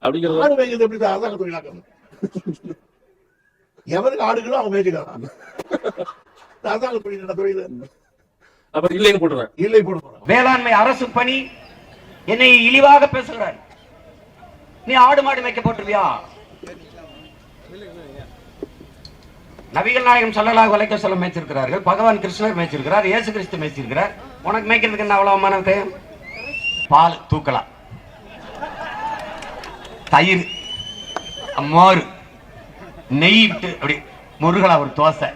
அப்படிங்கிறது ஆடு மேய்க்கிறது எப்படி சார் அரசாங்க தொழிலாக்கம்? எவருக்கு ஆடுகளோ அவங்க மேய்ச்சிக்கலாம். அரசாங்க தொழில் என்ன தொழில்? அப்ப இல்லைன்னு போடுறேன். இல்லை போடுறேன். வேளாண்மை அரசு பணி என்னை இழிவாக பேசுகிறார். நீ ஆடு மாடு மேய்க்க போட்டுருவியா? நபிகள் நாயகம் ஸல்லல்லாஹு அலைஹி வஸல்லம் மேய்ச்சிருக்கிறார்கள், பகவான் கிருஷ்ணர் மேய்ச்சிருக்கிறார், இயேசு கிறிஸ்து மேய்ச்சிருக்கிறார். உனக்கு மேய்க்கிறதுக்கு என்ன அவ்வளவு அவமானது? பால் தூக்கலாம், தயிர், மோர், நெய் விட்டு அப்படி முருகலா ஒரு தோசை.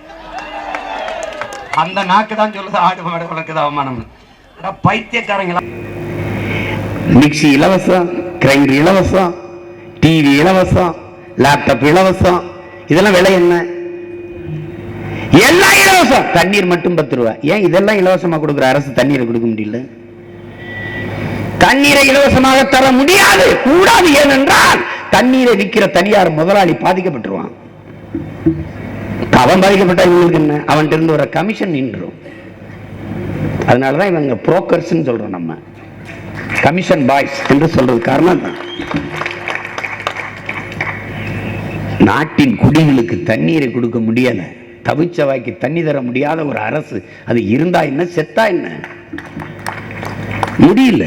அந்த நாக்கு தான் சொல்லுது ஆடு மாடு உனக்கு தான் அவமானம். பைத்தியக்காரங்களா. மிக்சி இலவசம், கிரைண்டர் இலவசம், டிவி இலவசம், லேப்டாப் இலவசம். இதெல்லாம் விலை என்ன? எல்லாம் இலவசம். தண்ணீர் மட்டும் 10 ரூபாய். ஏன் இதெல்லாம் இலவசமா கொடுக்குற அரசு தண்ணீரை கொடுக்க முடியல? தண்ணீரை இலவசமாக தர முடியாது, கூடாது. ஏனென்றால் தண்ணீரை விற்கிற தனியார் முதலாளி பாதிக்கப்பட்டுருவான். அவன் பாதிக்கப்பட்ட இவங்களுக்கு என்ன? அவன்கிட்ட இருந்து ஒரு கமிஷன் நின்றும். அதனாலதான் இவங்க புரோக்கர்ஸ் சொல்றோம், நம்ம கமிஷன் பாய்ஸ் என்று சொல்றது காரணம் தான். நாட்டின் குடிகளுக்கு தண்ணீரை கொடுக்க முடியல, தவிச்ச வாய்க்கு தண்ணி தர முடியாத ஒரு அரசு. அது இருந்தா என்ன, செத்தா என்ன? முடியல.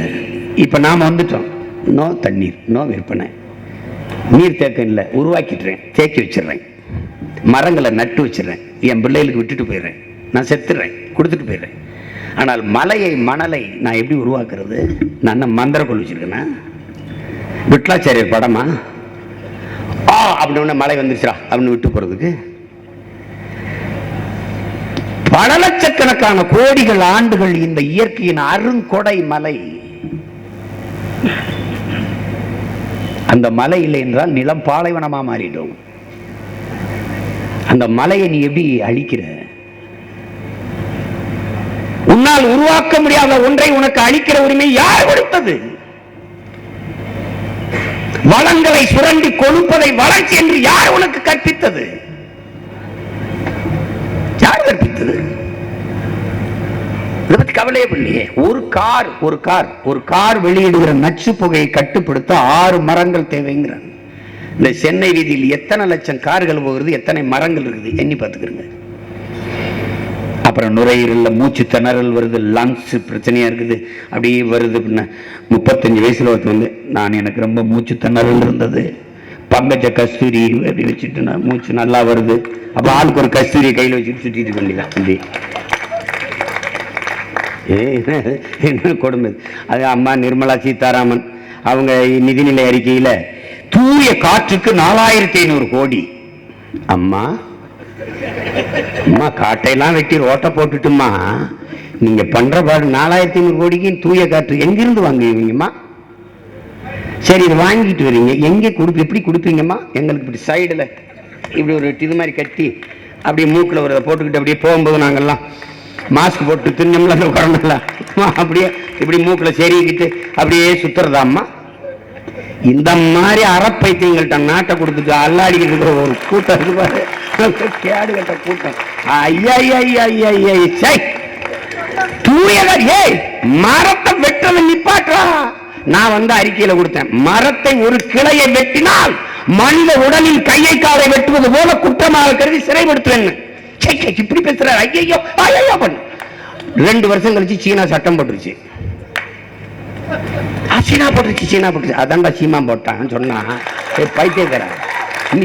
இப்ப நாம வந்துட்டோம். நோ தண்ணீர், நோ விற்பனை. நீர் தேக்கம் இல்லை, உருவாக்கிட்டுறேன், தேக்கி வச்சிடுறேன், மரங்களை நட்டு வச்சிடுறேன், என் பிள்ளைகளுக்கு விட்டுட்டு போயிடுறேன், நான் செத்துடுறேன், கொடுத்துட்டு போயிடுறேன். ஆனால் மலையை மணலை நான் எப்படி உருவாக்குறது? நான் மந்திரக்கொள் வச்சிருக்கேன்னா? விட்லாச்சாரியர் படமா? அப்படின்னு மழை வந்துருச்சா அப்படின்னு விட்டு போறதுக்கு? பல லட்சக்கணக்கான கோடிகள் ஆண்டுகள் இந்த இயற்கையின் அருங்கொடை மலை. அந்த மலை இல்லை என்றால் நிலம் பாலைவனமா மாறிடும். அந்த மலையை நீ எப்படி அழிக்கிற? உன்னால் உருவாக்க முடியாத ஒன்றை உனக்கு அழிக்கிற உரிமை யார் கொடுத்தது? வளங்களை சுரண்டி கொடுப்பதை வளர்ச்சி என்று யார் உனக்கு கற்பித்தது? யார் கற்பித்தது? இதை பற்றி கவலையே பண்ணலையே. ஒரு கார் வெளியிடுகிற நச்சு புகையை கட்டுப்படுத்த 6 மரங்கள் தேவைங்கிற. இந்த சென்னை வீதியில் எத்தனை லட்சம் கார்கள் போகிறது, எத்தனை மரங்கள் இருக்குது, எண்ணி பார்த்துக்கிறங்க. அப்புறம் நுரையீரல்ல மூச்சு திணறல் வருது, லங்ஸ் பிரச்சனையா இருக்குது, அப்படியே வருது. 35 வயசுல ஒருத்தர் வந்து, எனக்கு ரொம்ப மூச்சு திணறல் இருந்தது, பங்கஜ கஸ்தூரி அப்படி வச்சுட்டு நான் மூச்சு நல்லா வருது. அப்ப ஆளுக்கு ஒரு கஸ்தூரியை கையில் வச்சுட்டு சுற்றிட்டு இருக்க வேண்டியதான். அப்படி என்ன கொடுமை. அது அம்மா நிர்மலா சீதாராமன் அவங்க நிதிநிலை அறிக்கையில தூய காற்றுக்கு 4500 கோடி. அம்மா காட்டையெல்லாம் வெட்டி ரோட்டை போட்டுட்டுமா நீங்க பண்ற பாடு 4500 கோடிக்கு தூய காற்று எங்கிருந்து வாங்குவீங்கம்மா? சரி, இது வாங்கிட்டு வரீங்க, எங்கே எப்படி கொடுப்பீங்கம்மா? எங்களுக்கு இப்படி சைடுல இப்படி ஒரு இது மாதிரி கட்டி அப்படியே மூக்கில் ஒரு போட்டுக்கிட்டு அப்படியே போகும்போது நாங்கெல்லாம் மாஸ்க் போட்டு தின்னம்ல அந்த கொரோனால அப்படியே இப்படி மூக்கில் செறிக்கிட்டு அப்படியே சுத்துறதாம்மா. இந்த மாதிரி அறப்பைத்தியங்கள்ட்ட நாட்டை கொடுத்துட்டு அல்லாடிக்கிட்டு இருக்கிற ஒரு கூட்டம் இருக்கு பாரு, கேடு கட்ட கூட்டம். தூயவர் மரத்தை வெட்டுறதை நிப்பாற்றா. நான் அறிக்கையில கொடுத்தேன், மரத்தை ஒரு கிளையை வெட்டினால் மனித உடலில் கையை காலை வெட்டுவது போல குற்றமாக கருதி சிறைப்படுத்துவேன். இப்படி பேசுறாரு. ஐயோ ஐயோ பண்ணு. 2 வருஷம் கழிச்சு சீனா சட்டம் போட்டுருச்சு. சீனா போட்டுருச்சு. அதான்டா சீமா போட்டான் சொன்னா பைத்தியக்காரன்.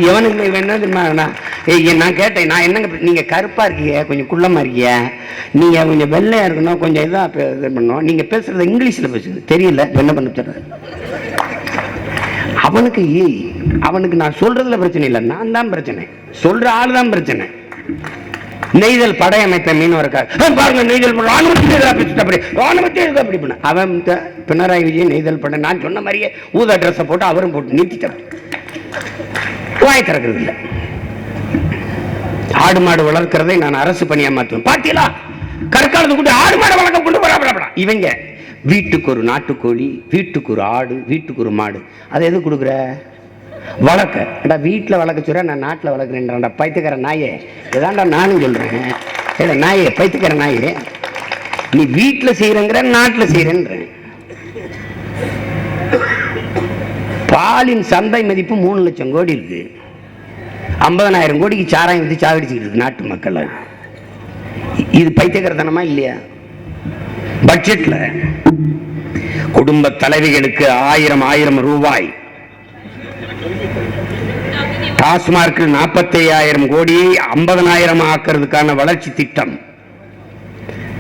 எவனுக்கு என்ன தெரியுமா? நான் கேட்டேன், நான் என்னங்க நீங்க கருப்பா இருக்கீங்க, கொஞ்சம் குள்ளமா இருக்கீங்க, நீங்க கொஞ்சம் வெள்ளையா இருக்கணும், கொஞ்சம் இதா இது பண்ணணும், நீங்க பேசுறது இங்கிலீஷ்ல பேசுறது தெரியல, என்ன பண்ண சொல்ற? அவனுக்கு நான் சொல்றதுல பிரச்சனை இல்லை, நான் தான் பிரச்சனை, சொல்ற ஆள் தான் பிரச்சனை. நெய்தல் படையமைத்த மீனவருக்கார் பாருங்க, நெய்தல் ராணுவத்தை அப்படி பண்ண அவன் பினராயி விஜயன் நெய்தல் படை நான் சொன்ன மாதிரியே ஊதா ட்ரெஸ்ஸை போட்டு அவரும் போட்டு நிறுத்திட்டார். வாய் திறக்கிறது இல்லை. ஆடு மாடு வளர்க்கிறதை நான் அரசு பணியா மாற்றுவேன். பாத்தீங்களா, கற்காலத்து கூட ஆடு மாடு வளர்க்க கொண்டு வர இவங்க வீட்டுக்கு ஒரு நாட்டுக்கோழி, வீட்டுக்கு ஒரு ஆடு, வீட்டுக்கு ஒரு மாடு. அதை எது கொடுக்குற? வளர்க்க. வீட்டில் வளர்க்க சொல்ற, நான் நாட்டில் வளர்க்குறேன்டா பைத்தியக்கார நாயே. இதான்டா நானும் சொல்றேன். நாயே, பைத்தியக்கார நாயே, நீ வீட்டில் செய்யறங்கிற, நாட்டில் செய்யறேன்ற. பாலின் சந்தை மதிப்பு 3 லட்சம் கோடி இருக்கு. 50,000 கோடிக்கு சாராயம் வித்து சாகடிச்சுக்கிட்டு இருக்கு நாட்டு மக்களை. இது பைத்தியக்காரத்தனமா இல்லையா? பட்ஜெட்ல குடும்ப தலைவிகளுக்கு 1000 ரூபாய், டாஸ்மார்க்கில் 45,000 கோடியை 50,000 ஆக்கிறதுக்கான வளர்ச்சி திட்டம்.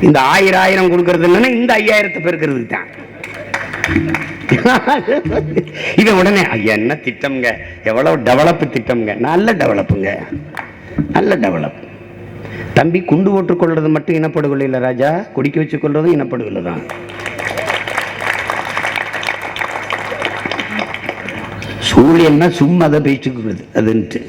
இந்த 1000 கொடுக்கறது என்னன்னா இந்த 5,000 பெருக்கிறதுக்கு தான். இது உடனே ஐயா என்ன திட்டம்ங்க, எவ்வளவு டெவலப் திட்டம்ங்க, நல்ல டெவலப்புங்க, நல்ல டெவலப். தம்பி குண்டு ஓட்டுக் கொள்றது மட்டும் இனப்படுகொலை இல்லை ராஜா, குடிக்க வச்சு கொள்றதும் இனப்படுகொலை தான். சூழியன்னா சும்மா அதை பேச்சுக்கிறது அதுன்ட்டு